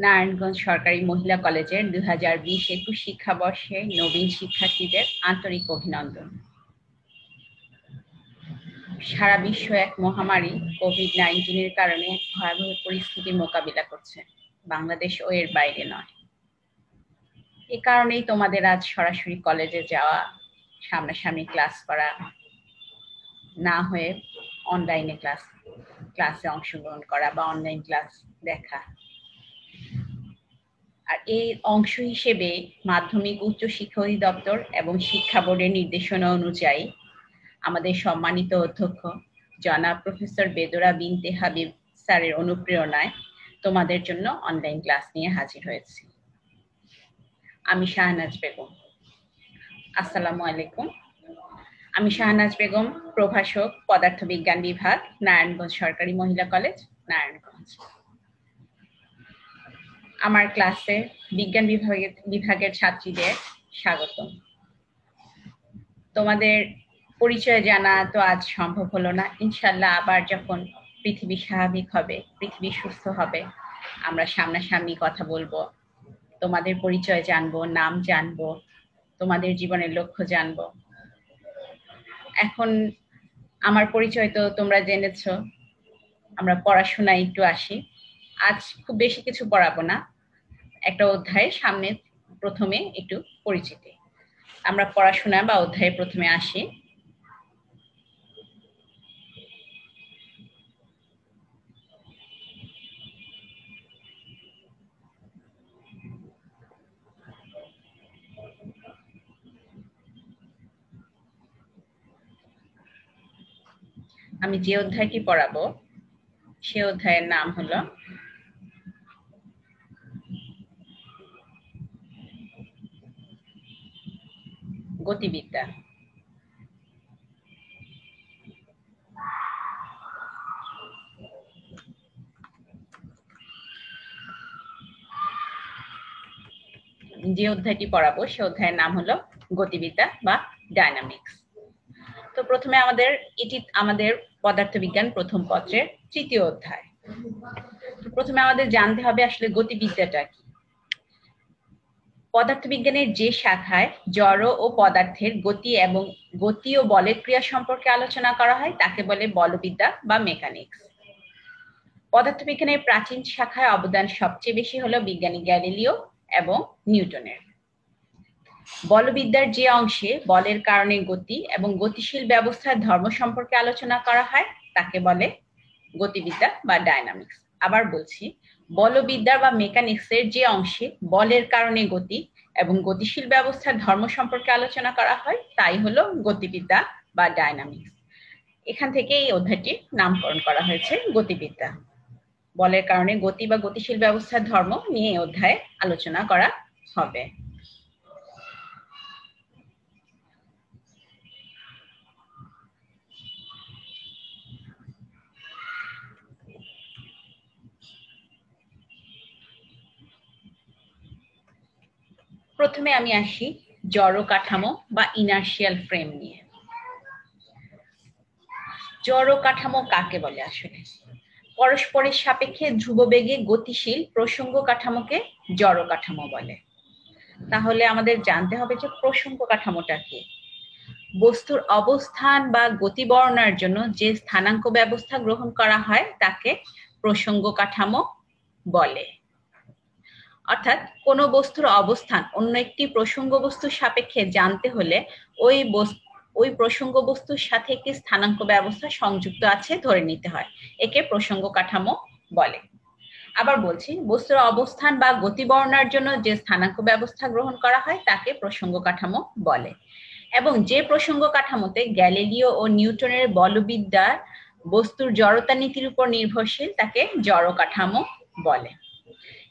নারায়ণগঞ্জ সরকারি মহিলা কলেজের 2020-21 শিক্ষাবর্ষে নবীন শিক্ষার্থীদের আন্তরিক অভিনন্দন। সারা বিশ্ব এক মহামারী কোভিড-19 কারণে ভয়াবহ পরিস্থিতির মোকাবিলা করছে, বাংলাদেশও এর বাইরে নয়। এ কারণেই তোমাদের আজ সরাসরি কলেজে যাওয়া, সামনাসামনি ক্লাস করা না হয়ে অনলাইনে ক্লাসে অংশগ্রহণ করা বা অনলাইন ক্লাস দেখা। আর এই অংশ হিসেবে মাধ্যমিক উচ্চ শিক্ষা অধিদপ্তর এবং শিক্ষা বোর্ডের নির্দেশনা অনুযায়ী আমাদের সম্মানিত অধ্যক্ষ জনাব প্রফেসর বেদরা বিনতে হাবিব স্যারের অনুপ্রেরণায় তোমাদের জন্য অনলাইন ক্লাস নিয়ে হাজির হয়েছি। আমি শাহনাজ বেগম। আসসালামু আলাইকুম। আমি শাহনাজ বেগম, প্রভাষক, পদার্থবিজ্ঞান বিভাগ, নারায়ণগঞ্জ সরকারি মহিলা কলেজ, নারায়ণগঞ্জ। আমার ক্লাসে বিজ্ঞান বিভাগের ছাত্রীদের স্বাগতম। তোমাদের পরিচয় জানা তো আজ সম্ভব হলো না। ইনশাল্লাহ আবার যখন পৃথিবী স্বাভাবিক হবে, পৃথিবী সুস্থ হবে, আমরা সামনাসামনি কথা বলবো, তোমাদের পরিচয় জানবো, নাম জানবো, তোমাদের জীবনের লক্ষ্য জানবো। এখন আমার পরিচয় তো তোমরা জেনেছো। আমরা পড়াশোনায় একটু আসি। আজ খুব বেশি কিছু পড়াবো না, একটা অধ্যায়ের সামনে প্রথমে একটু পরিচিতি। আমরা পড়াশোনা বা অধ্যায়ে প্রথমে আসি। আমি যে অধ্যায়টি পড়াবো সে অধ্যায়ের নাম হলো গতিবিদ্যা। যে অধ্যায়টি পড়াবো সে অধ্যায়ের নাম হলো গতিবিদ্যা বা ডায়নামিক্স। তো প্রথমে আমাদের পদার্থবিজ্ঞান প্রথম পত্রের তৃতীয় অধ্যায়। তো প্রথমে আমাদের জানতে হবে আসলে গতিবিদ্যাটা কি। পদার্থবিজ্ঞানের যে শাখায় জড় ও পদার্থের গতি ও বলের ক্রিয়া সম্পর্কে আলোচনা করা হয় তাকে বলে বলবিদ্যা বা মেকানিক্স। পদার্থবিজ্ঞানের প্রাচীন শাখায় অবদান সবচেয়ে বেশি হলো বিজ্ঞানী গ্যালিলিও এবং নিউটনের। বলবিদ্যার যে অংশে বলের কারণে গতি এবং গতিশীল ব্যবস্থার ধর্ম সম্পর্কে আলোচনা করা হয় তাকে বলে গতিবিদ্যা বা ডায়নামিক্স। আবার বলছি, বলবিদ্যা বা মেকানিক্সের যে অংশে বলের কারণে গতি এবং গতিশীল ব্যবস্থার ধর্ম সম্পর্কে আলোচনা করা হয় তাই হলো গতিবিদ্যা বা ডায়নামিক্স। এখান থেকে এই অধ্যায়টির নামকরণ করা হয়েছে গতিবিদ্যা। বলের কারণে গতি বা গতিশীল ব্যবস্থার ধর্ম নিয়ে এই অধ্যায়ে আলোচনা করা হবে। প্রথমে আমি আসি জড় কাঠামো বা ইনার্শিয়াল ফ্রেম নিয়ে। জড় কাঠামো কাকে বলে? আসলে পরস্পরের সাপেক্ষে ধ্রুববেগে গতিশীল প্রসঙ্গ কাঠামোকে জড় কাঠামো বলে। তাহলে আমাদের জানতে হবে যে প্রসঙ্গ কাঠামোটা কি। বস্তুর অবস্থান বা গতি বর্ণনার জন্য যে স্থানাঙ্ক ব্যবস্থা গ্রহণ করা হয় তাকে প্রসঙ্গ কাঠামো বলে। অর্থাৎ কোনো বস্তুর অবস্থান অন্য একটি প্রসঙ্গ বস্তুর সাপেক্ষে জানতে হলে ওই প্রসঙ্গ বস্তুর সাথে একটি স্থানাঙ্ক ব্যবস্থা সংযুক্ত আছে ধরে নিতে হয়, একে প্রসঙ্গ কাঠামো বলে। আবার বলছি, বস্তুর অবস্থান বা গতি বর্ণনার জন্য যে স্থানাঙ্ক ব্যবস্থা গ্রহণ করা হয় তাকে প্রসঙ্গ কাঠামো বলে। এবং যে প্রসঙ্গ কাঠামোতে গ্যালিলিও ও নিউটনের বলবিদ্যা বস্তুর জড়তা নীতির উপর নির্ভরশীল তাকে জড় কাঠামো বলে।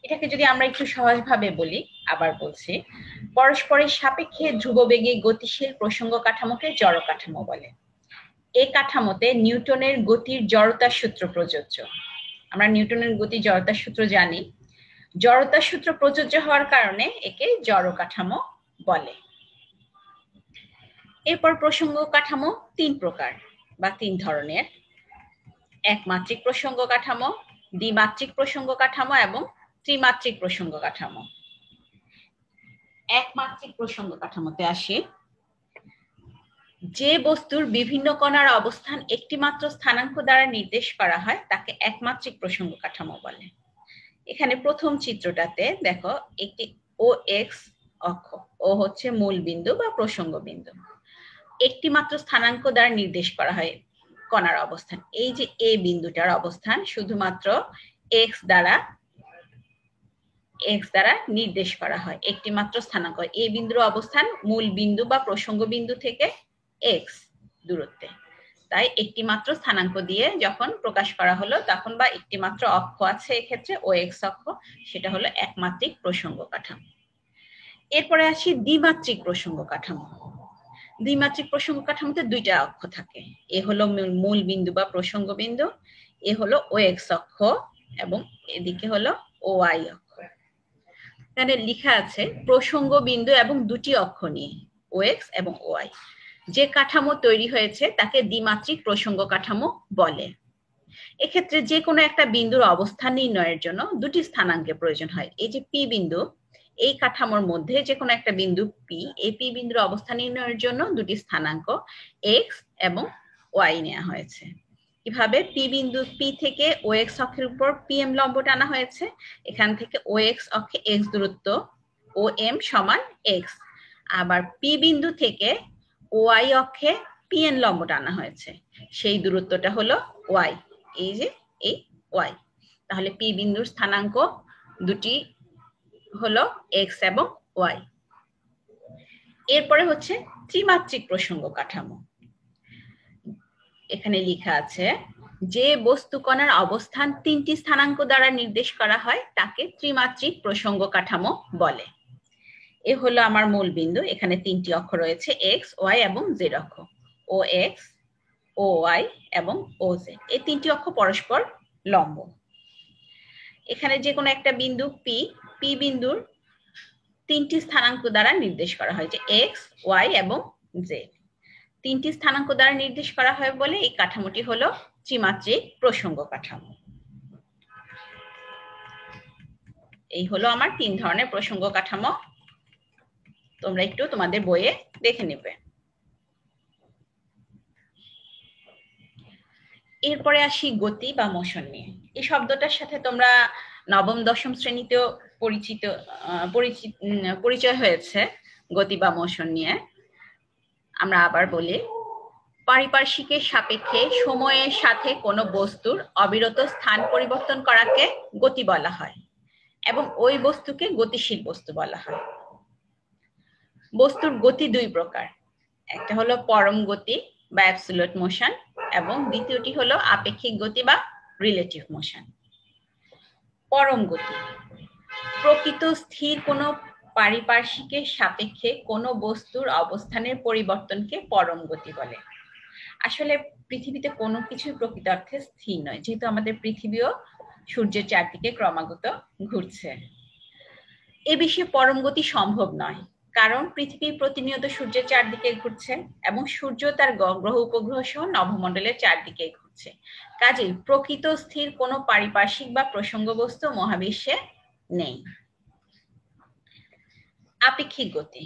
এটাকে যদি আমরা একটু সহজভাবে বলি, আবার বলছি, পরস্পরের সাপেক্ষে ধ্রুববেগে গতিশীল প্রসঙ্গ কাঠামোকে জড় কাঠামো বলে। এই কাঠামোতে নিউটনের গতির জড়তার সূত্র প্রযোজ্য। আমরা নিউটনের গতি জড়তার সূত্র জানি। জড়তার সূত্র প্রযোজ্য হওয়ার কারণে একে জড় কাঠামো বলে। এরপর প্রসঙ্গ কাঠামো তিন প্রকার বা তিন ধরনের: একমাত্রিক প্রসঙ্গ কাঠামো, দ্বিমাত্রিক প্রসঙ্গ কাঠামো এবং ত্রিমাত্রিক প্রসঙ্গ কাঠামো। একমাত্রিক প্রসঙ্গ কাঠামোতে আসি। যে বস্তুর বিভিন্ন কণার অবস্থান একটি মাত্র স্থানাঙ্ক দ্বারা নির্দেশ করা হয় তাকে একমাত্রিক প্রসঙ্গ কাঠামো বলে। এখানে প্রথম চিত্রটাতে দেখো একটি ও এক্স অক্ষ, ও হচ্ছে মূল বিন্দু বা প্রসঙ্গ বিন্দু, একটি মাত্র স্থানাঙ্ক দ্বারা নির্দেশ করা হয় কণার অবস্থান। এই যে এ বিন্দুটার অবস্থান শুধুমাত্র এক্স দ্বারা নির্দেশ করা হয়, একটি মাত্র স্থানাঙ্ক। এ বিন্দুর অবস্থান মূল বিন্দু বা প্রসঙ্গ বিন্দু থেকে এক্স দূরত্বে, তাই একটি মাত্র স্থানাঙ্ক দিয়ে যখন প্রকাশ করা হলো তখন, বা একটি মাত্র অক্ষ আছে এক্ষেত্রে ও এক্স অক্ষ, সেটা হলো একমাত্রিক প্রসঙ্গ কাঠামো। এরপরে আসি দ্বিমাত্রিক প্রসঙ্গ কাঠামো। দ্বিমাত্রিক প্রসঙ্গ কাঠামোতে দুইটা অক্ষ থাকে, এ হলো মূল বিন্দু বা প্রসঙ্গ বিন্দু, এ হলো ও এক্স অক্ষ এবং এদিকে হলো ও ওয়াই অক্ষ। এখানে লেখা আছে প্রসঙ্গ বিন্দু এবং দুটি অক্ষ নিয়ে ও এক্স এবং ও ওয়াই যে কাঠামো তৈরি হয়েছে তাকে দ্বিমাত্রিক প্রসঙ্গ কাঠামো বলে। এক্ষেত্রে যে কোনো একটা বিন্দুর অবস্থান নির্ণয়ের জন্য দুটি স্থানাঙ্কের প্রয়োজন হয়। এই যে পি বিন্দু, এই কাঠামোর মধ্যে যে কোনো একটা বিন্দু পি, এই পি বিন্দুর অবস্থান নির্ণয়ের জন্য দুটি স্থানাঙ্ক এক্স এবং ওয়াই নেওয়া হয়েছে। কিভাবে? পি বিন্দু পি থেকে ও এক্স অক্ষের উপর পি এম লম্ব টানা হয়েছে, এখান থেকে ও এক্স অক্ষে এক্স দূরত্ব ও এম সমান এক্স, আবার পি বিন্দু থেকে ওয়াই অক্ষে পি এন লম্ব টানা হয়েছে, সেই দূরত্বটা হলো ওয়াই, এই যে এই ওয়াই। তাহলে পি বিন্দুর স্থানাঙ্ক দুটি হলো এক্স এবং ওয়াই। এরপরে হচ্ছে ত্রিমাত্রিক প্রসঙ্গ কাঠামো। এখানে লেখা আছে যে বস্তু কণার অবস্থান তিনটি স্থানাঙ্ক দ্বারা নির্দেশ করা হয় তাকে ত্রিমাত্রিক প্রসঙ্গ কাঠামো বলে। এ হলো আমার মূল বিন্দু, এখানে তিনটি অক্ষ রয়েছে এক্স, ওয়াই এবং জেড অক্ষ, ও এক্স, ও ওয়াই এবং ও জেড, এই তিনটি অক্ষ পরস্পর লম্ব। এখানে যে কোনো একটা বিন্দু পি, পি বিন্দুর তিনটি স্থানাঙ্ক দ্বারা নির্দেশ করা হয়, যে এক্স, ওয়াই এবং জেড, তিনটি স্থানাঙ্ক দ্বারা নির্দেশ করা হয় বলে এই কাঠামোটি হলো ত্রিমাত্রিক প্রসঙ্গ কাঠামো। এই হলো আমার তিন ধরনের প্রসঙ্গ কাঠামো, তোমরা একটু তোমাদের বইয়ে দেখে নেবে। এরপরে আসি গতি বা মোশন নিয়ে। এই শব্দটার সাথে তোমরা নবম দশম শ্রেণীতেও পরিচয় হয়েছে গতি বা মোশন নিয়ে। আমরা আবার বলি, পারিপার্শ্বিকের সাপেক্ষে সময়ের সাথে কোনো বস্তুর অবিরত স্থান পরিবর্তন করাকে গতি বলা হয় এবং ওই বস্তুকে গতিশীল বস্তু বলা হয়। বস্তুর গতি দুই প্রকার, একটা হলো পরম গতি বা অ্যাবসলিউট মোশন এবং দ্বিতীয়টি হলো আপেক্ষিক গতি বা রিলেটিভ মোশন। পরম গতি প্রকৃত স্থির কোনো পারিপার্শ্বিকের সাপেক্ষে কোনো বস্তুর অবস্থানের পরিবর্তনকে পরম গতি বলে। আসলে পৃথিবীতে কোনো কিছুই প্রকৃত অর্থে স্থির নয়, যেহেতু আমাদের পৃথিবীও সূর্যের চারদিকে ক্রমাগত ঘুরছে। এ বিষয়ে পরম গতি সম্ভব নয়, কারণ পৃথিবী প্রতিনিয়ত সূর্যের চারদিকে ঘুরছে এবং সূর্য তার গ্রহ উপগ্রহ সহ নভমণ্ডলের চারদিকে ঘুরছে। কাজেই প্রকৃত স্থির কোনো পারিপার্শ্বিক বা প্রসঙ্গ বস্তু মহাবিশ্বে নেই। আপেক্ষিক গতি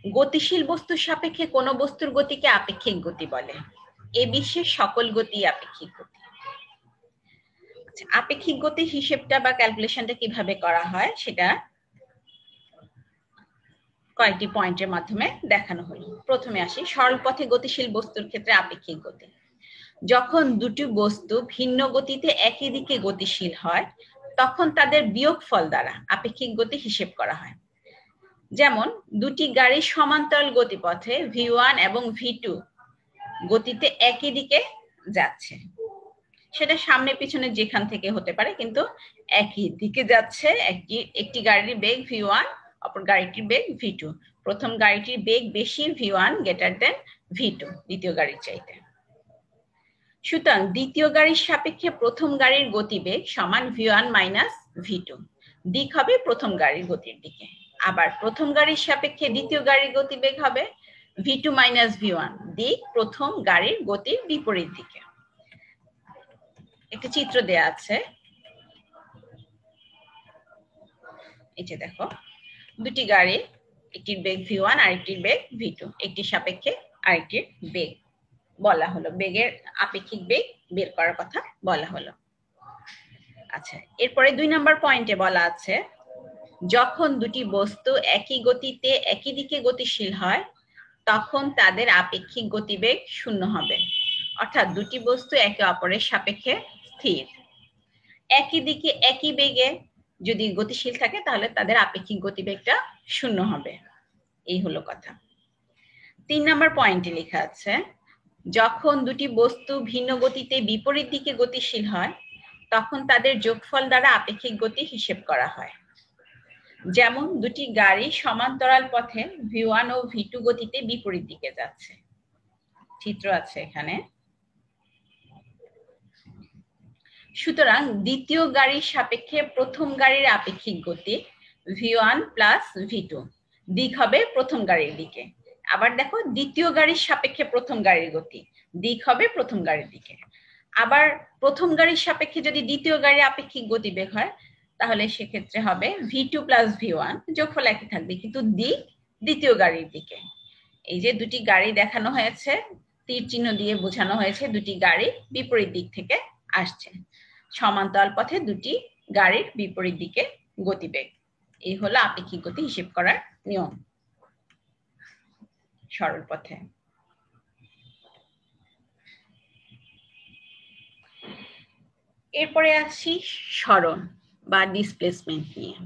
গতিশীল বস্তুর সাপেক্ষে কোনো বস্তুর গতিকে আপেক্ষিক গতি বলে। এ বিশ্বের সকল গতি আপেক্ষিক গতি। আপেক্ষিক গতির হিসেবটা বা ক্যালকুলেশনটা কিভাবে করা হয় সেটা কয়েকটি পয়েন্টের মাধ্যমে দেখানো হলো। প্রথমে আসি সরল পথে গতিশীল বস্তুর ক্ষেত্রে আপেক্ষিক গতি। যখন দুটি বস্তু ভিন্ন গতিতে একই দিকে গতিশীল হয় তখন তাদের বিয়োগফল দ্বারা আপেক্ষিক গতি হিসেব করা হয়। যেমন দুটি গাড়ির সমান্তরাল গতিপথে v1 এবং v2 গতিতে একই দিকে যাচ্ছে, সেটা সামনে পিছনে যেখান থেকে হতে পারে, কিন্তু একই দিকে যাচ্ছে। একটি গাড়ির বেগ v1, অপর গাড়িটির বেগ v2। প্রথম গাড়িটির বেগ বেশি, v1 গ্রেটার দেন v2 দ্বিতীয় গাড়ির চাইতে। সুতরাং দ্বিতীয় গাড়ির সাপেক্ষে প্রথম গাড়ির গতিবেগ সমান v1 মাইনাস v2, দিক হবে প্রথম গাড়ির গতির দিকে। আবার প্রথম গাড়ির সাপেক্ষে দ্বিতীয় গাড়ির গতিবেগ হবে v2 মাইনাস v1, দিক প্রথম গাড়ির গতির বিপরীত দিকে। একটি চিত্র দেয়া আছে, এই যে দেখো দুটি গাড়ি, একটির বেগ v1 আর একটির বেগ v2, একটির সাপেক্ষে আরেকটির বেগ বলা হলো, বেগের আপেক্ষিক বেগ বের করার কথা বলা হলো। আচ্ছা, এরপরে 2 নম্বর পয়েন্টে বলা আছে যখন দুটি বস্তু একই গতিতে একই দিকে গতিশীল হয় তখন তাদের আপেক্ষিক গতিবেগ 0 হবে, অর্থাৎ দুটি বস্তু একে অপরের সাপেক্ষে স্থির, একই দিকে একই বেগে যদি গতিশীল থাকে তাহলে তাদের আপেক্ষিক গতিবেগটা 0 হবে। এই হলো কথা। 3 নম্বর পয়েন্টে লেখা আছে যখন দুটি বস্তু ভিন্ন গতিতে বিপরীত দিকে গতিশীল হয় তখন তাদের যোগফল দ্বারা আপেক্ষিক গতি হিসেব করা হয়। যেমন দুটি গাড়ি সমান্তরাল পথে v1 ও v2 গতিতে বিপরীত দিকে যাচ্ছে, চিত্র আছে এখানে। সুতরাং দ্বিতীয় গাড়ির সাপেক্ষে প্রথম গাড়ির আপেক্ষিক গতি v1 প্লাস v2, দিক হবে প্রথম গাড়ির দিকে। আবার দেখো দ্বিতীয় গাড়ির সাপেক্ষে প্রথম গাড়ির গতি, দিক হবে প্রথম গাড়ির দিকে। আবার প্রথম গাড়ির সাপেক্ষে যদি দ্বিতীয় গাড়ির আপেক্ষিক গতিবেগ হয় তাহলে সেক্ষেত্রে হবে v2 প্লাস v1, যোগফল একই থাকবে কিন্তু দিক দ্বিতীয় গাড়ির দিকে। এই যে দুটি গাড়ি দেখানো হয়েছে, তীর চিহ্ন দিয়ে বোঝানো হয়েছে দুটি গাড়ি বিপরীত দিক থেকে আসছে, সমান্তরাল পথে দুটি গাড়ির বিপরীত দিকে গতিবেগ। এই হলো আপেক্ষিক গতি হিসেব করার নিয়ম সরল পথে। এরপরে আসছি সরণ বা ডিসপ্লেসমেন্ট নিয়ে।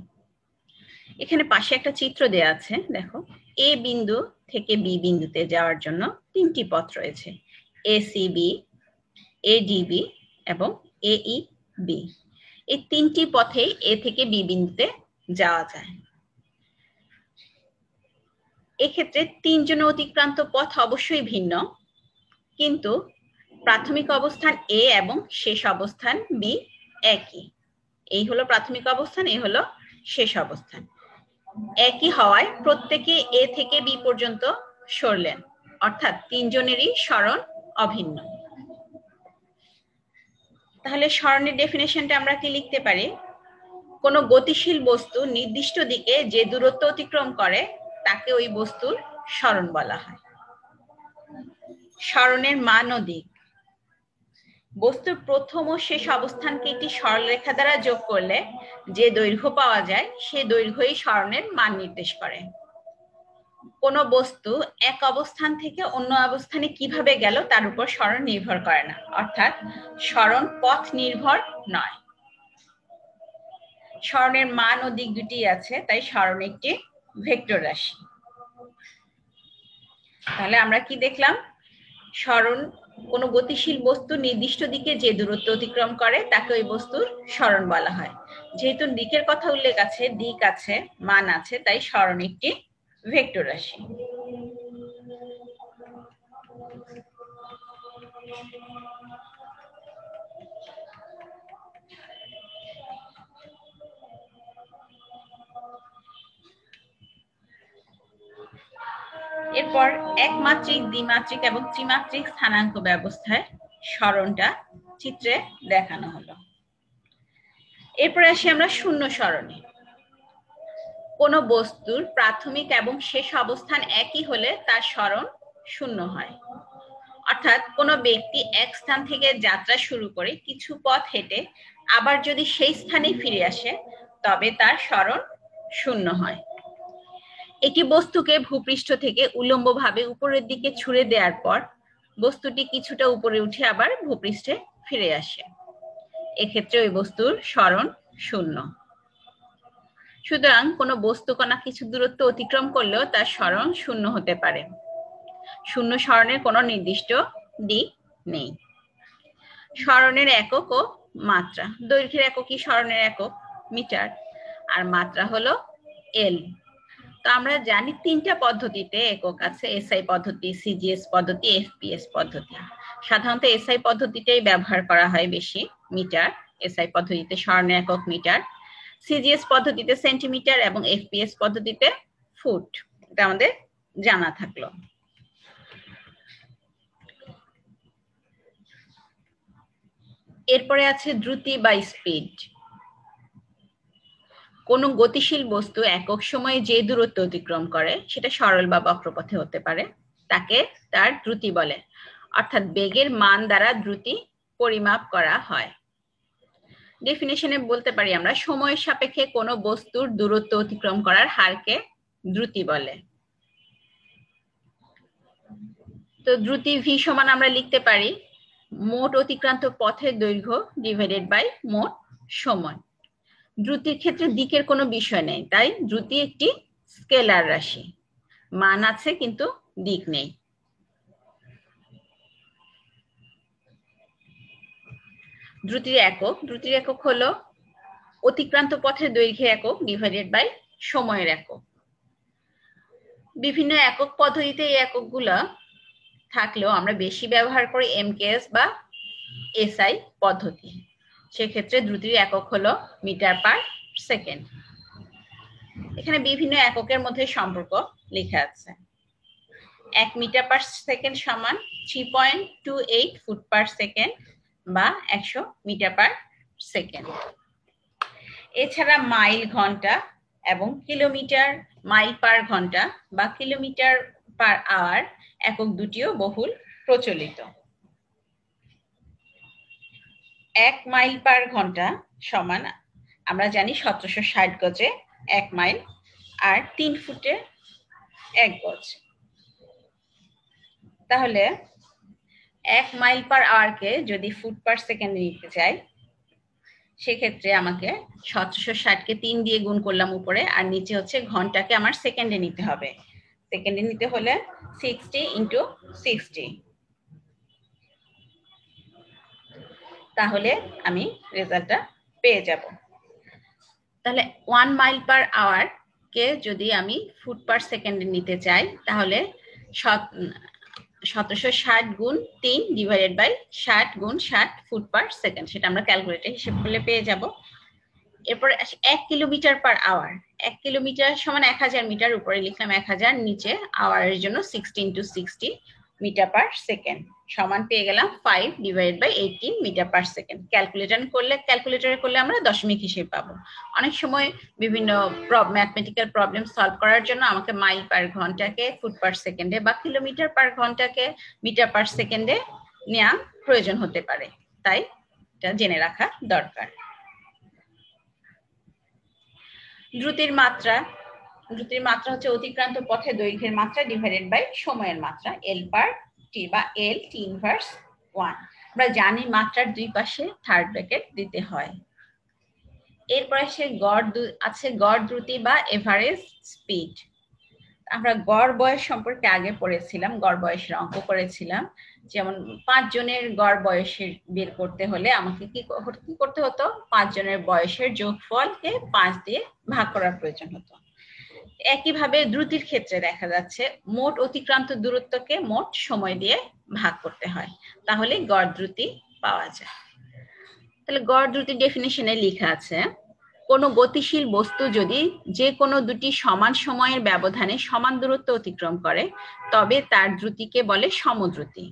এখানে পাশে একটা চিত্র দেয়া আছে, দেখো এ বিন্দু থেকে বি বিন্দুতে যাওয়ার জন্য 3টি পথ রয়েছে, এসিবি, এডিবি এবং এইবি। এই 3টি পথে এ থেকে বি বিন্দুতে যাওয়া যায়। এক্ষেত্রে 3 জনে অতিক্রান্ত পথ অবশ্যই ভিন্ন, কিন্তু প্রাথমিক অবস্থান এ এবং শেষ অবস্থান বি একই। এই হলো প্রাথমিক অবস্থান, এই হলো শেষ অবস্থান। একই হওয়ায় প্রত্যেকে এ থেকে বি পর্যন্ত সরলেন, অর্থাৎ 3 জনেরই সরণ অভিন্ন। তাহলে সরণের ডেফিনেশনটা আমরা কি লিখতে পারি? কোনো গতিশীল বস্তু নির্দিষ্ট দিকে যে দূরত্ব অতিক্রম করে তাকে ওই বস্তুর সরণ বলা হয়। সরণের মান ও দিক, বস্তুর প্রথম ও শেষ অবস্থানকে একটি সরলরেখা দ্বারা যোগ করলে যে দৈর্ঘ্য পাওয়া যায় সে দৈর্ঘ্যই সরণের মান নির্দেশ করে। কোনো বস্তু এক অবস্থান থেকে অন্য অবস্থানে কিভাবে গেল তার উপর সরণ নির্ভর করে না, অর্থাৎ সরণ পথ নির্ভর নয়। সরণের মান ও দিক দুটি আছে, তাই সরণ একটি ভেক্টর রাশি। তাহলে আমরা কি দেখলাম? সরণ কোনো গতিশীল বস্তু নির্দিষ্ট দিকে যে দূরত্ব অতিক্রম করে তাকে ওই বস্তুর সরণ বলা হয়। যেহেতু দিকের কথা উল্লেখ আছে, দিক আছে, মান আছে, তাই সরণ একটি ভেক্টর রাশি। এরপর একমাত্রিক, দ্বিমাত্রিক এবং ত্রিমাত্রিক স্থানাঙ্ক ব্যবস্থায় সরণটা চিত্রে দেখানো হলো। এরপর আসি আমরা শূন্য সরণে। কোনো বস্তুর প্রাথমিক এবং শেষ অবস্থান একই হলে তার সরণ শূন্য হয়, অর্থাৎ কোনো ব্যক্তি এক স্থান থেকে যাত্রা শুরু করে কিছু পথ হেঁটে আবার যদি সেই স্থানে ফিরে আসে তবে তার সরণ শূন্য হয়। একটি বস্তুকে ভূপৃষ্ঠ থেকে উল্লম্বভাবে উপরের দিকে ছুড়ে দেওয়ার পর বস্তুটি কিছুটা উপরে উঠে আবার ভূপৃষ্ঠে ফিরে আসে, এক্ষেত্রে ওই বস্তুর সরণ শূন্য। সুতরাং কোনো বস্তুকণা কিছু দূরত্ব অতিক্রম করলেও তার সরণ শূন্য হতে পারে। শূন্য সরণের কোনো নির্দিষ্ট দিক নেই। সরণের একক ও মাত্রা, দৈর্ঘ্যের এককই সরণের একক মিটার, আর মাত্রা হলো এল। তো আমরা জানি 3টা পদ্ধতিতে একক আছে, এসআই পদ্ধতি, সিজিএস পদ্ধতি, এফপিএস পদ্ধতি। সাধারণত এসআই পদ্ধতিটাই ব্যবহার করা হয় বেশি, মিটার। এসআই পদ্ধতিতে সরণের একক মিটার, সিজিএস পদ্ধতিতে সেন্টিমিটার এবং এফপিএস পদ্ধতিতে ফুট। এটা আমাদের জানা থাকলো। এরপরে আছে দ্রুতি বা স্পিড। কোনো গতিশীল বস্তু একক সময়ে যে দূরত্ব অতিক্রম করে সেটা সরল বা বক্রপথে হতে পারে, তাকে তার দ্রুতি বলে। অর্থাৎ বেগের মান দ্বারা দ্রুতি পরিমাপ করা হয়। ডেফিনেশনে বলতে পারি আমরা, সময়ের সাপেক্ষে কোনো বস্তুর দূরত্ব অতিক্রম করার হারকে দ্রুতি বলে। তো দ্রুতি ভি সমান আমরা লিখতে পারি মোট অতিক্রান্ত পথের দৈর্ঘ্য ডিভাইডেড বাই মোট সময়। দ্রুতির ক্ষেত্রে দিকের কোনো বিষয় নেই, তাই দ্রুতি একটি স্কেলার রাশি, মান আছে কিন্তু দিক নেই। দ্রুতির একক হলো অতিক্রান্ত পথের দৈর্ঘ্যের একক ডিভাইডেড বাই সময়ের একক। বিভিন্ন একক পদ্ধতিতে এই এককগুলো থাকলেও আমরা বেশি ব্যবহার করি এমকেএস বা এসআই পদ্ধতি। সেক্ষেত্রে দ্রুতির একক হলো মিটার পার সেকেন্ড। এখানে বিভিন্ন এককের মধ্যে সম্পর্ক লেখা আছে। 1 মিটার পার সেকেন্ড সমান 3.28 ফুট পার সেকেন্ড বা 100 মিটার পার সেকেন্ড। এছাড়া মাইল ঘন্টা এবং কিলোমিটার মাইল পার ঘন্টা বা কিলোমিটার পার আওয়ার একক দুটিও বহুল প্রচলিত। 1 মাইল পার ঘন্টা সমান আমরা জানি 1760 গজে 1 মাইল, আর 3 ফুটে 1 গজ। তাহলে 1 মাইল পার আওয়ারকে যদি ফুট পার সেকেন্ডে নিতে চাই, সেক্ষেত্রে আমাকে 1760কে 3 দিয়ে গুণ করলাম উপরে, আর নিচে হচ্ছে ঘন্টাকে আমার সেকেন্ডে নিতে হবে। সেকেন্ডে নিতে হলে 60 ইন্টু 60, তাহলে আমি রেজাল্টটা পেয়ে যাব। তাহলে 1 মাইল পার আওয়ার কে যদি আমি ফুট পার সেকেন্ডে নিতে চাই, তাহলে 1760 গুণ 3 ডিভাইডেড বাই 60 গুণ 60 ফুট পার সেকেন্ড, সেটা আমরা ক্যালকুলেটরে হিসেব করলে পেয়ে যাব। এরপর 1 কিলোমিটার পার আওয়ার, 1 কিলোমিটার সমান 1000 মিটার, উপরে লিখলাম 1000, নিচে আওয়ারের জন্য 60 ইন্টু 60 মিটার পার সেকেন্ড সমান পেয়ে গেলাম 5 divided by 18 metre per second. ক্যালকুলেটরে করলে আমরা দশমিক হিসেবে পাবো। অনেক সময় বিভিন্ন ম্যাথমেটিক্যাল প্রবলেম সলভ করার জন্য আমাকে মাইল পার ঘন্টাকে ফুট পার সেকেন্ডে বা কিলোমিটার পার ঘন্টাকে মিটার পার সেকেন্ডে নেওয়া প্রয়োজন হতে পারে, তাই এটা জেনে রাখা দরকার। দ্রুতির মাত্রা হচ্ছে অতিক্রান্ত পথের দৈর্ঘ্যের মাত্রা ডিভাইডেড বাই সময়ের মাত্রা, এল পার টি বা এল টি ইনভার্স 1। আমরা জানি মাত্রার দুই পাশে থার্ড ব্র্যাকেট দিতে হয়। এরপরে গড় দ্রুতি বা এভারেজ স্পিড। আমরা গড় বয়স সম্পর্কে আগে পড়েছিলাম, গড় বয়সের অঙ্ক করেছিলাম। যেমন 5 জনের গড় বয়সের বের করতে হলে আমাকে কি করতে হতো, 5 জনের বয়সের যোগফলকে 5 দিয়ে ভাগ করার প্রয়োজন হতো। একইভাবে দ্রুতির ক্ষেত্রে দেখা যাচ্ছে মোট অতিক্রান্ত দূরত্বকে মোট সময় দিয়ে ভাগ করতে হয়, তাহলে গড় দ্রুতি পাওয়া যায়। তাহলে গড় দ্রুতির ডেফিনিশনে লেখা আছে, কোনো গতিশীল বস্তু যদি যে কোনো দুটি সমান সময়ের ব্যবধানে সমান দূরত্ব অতিক্রম করে, তবে তার দ্রুতিকে বলে সমদ্রুতি।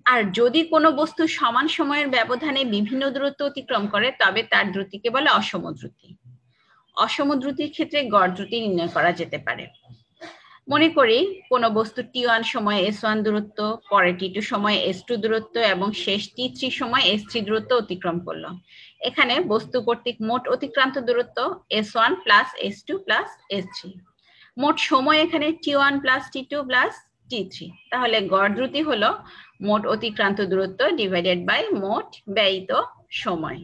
আর যদি কোনো বস্তু সমান সময়ের ব্যবধানে বিভিন্ন দূরত্ব অতিক্রম করে, তবে তার দ্রুতিকে বলে অসমদ্রুতি। অসমদ্রুতির ক্ষেত্রে গড় দ্রুতি নির্ণয় করা যেতে পারে। মনে করি কোনো বস্তু t1 সময়ে s1 দূরত্ব, পরে t2 সময়ে s2 দূরত্ব এবং শেষ t3 সময়ে s3 দূরত্ব অতিক্রম করলো। এখানে বস্তু কর্তৃক মোট অতিক্রান্ত দূরত্ব s1 plus s2 plus s3। মোট সময় এখানে t1 plus t2 plus t3। তাহলে গড় দ্রুতি হলো মোট অতিক্রান্ত দূরত্ব ডিভাইডেড বাই মোট ব্যয়িত সময়।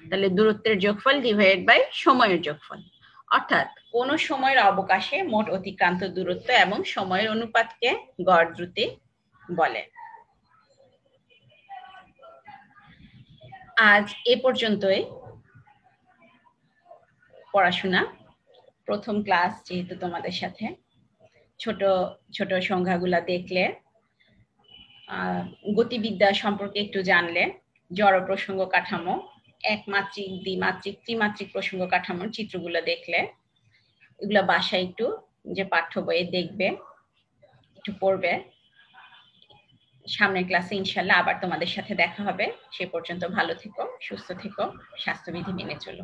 তাহলে দূরত্বের যোগফল ডিভাইডেড বাই সময়ের যোগফল, অর্থাৎ কোন সময়ের অবকাশে মোট অতিক্রান্ত দূরত্ব এবং সময়ের অনুপাতকে গড় দ্রুতি বলে। আজ এ পর্যন্তই পড়াশোনা। প্রথম ক্লাস যেহেতু তোমাদের সাথে, ছোট ছোট সংখ্যাগুলা দেখলে, গতিবিদ্যা সম্পর্কে একটু জানলে, জড় প্রসঙ্গ কাঠামো, একমাত্রিক, দ্বিমাত্রিক, ত্রিমাত্রিক প্রসঙ্গ কাঠামোর চিত্রগুলো দেখলে, এগুলা বাসায় একটু যে পাঠ্য বইয়ে দেখবে, একটু পড়বে। সামনের ক্লাসে ইনশাল্লাহ আবার তোমাদের সাথে দেখা হবে। সে পর্যন্ত ভালো থেকো, সুস্থ থেকো, স্বাস্থ্যবিধি মেনে চলো।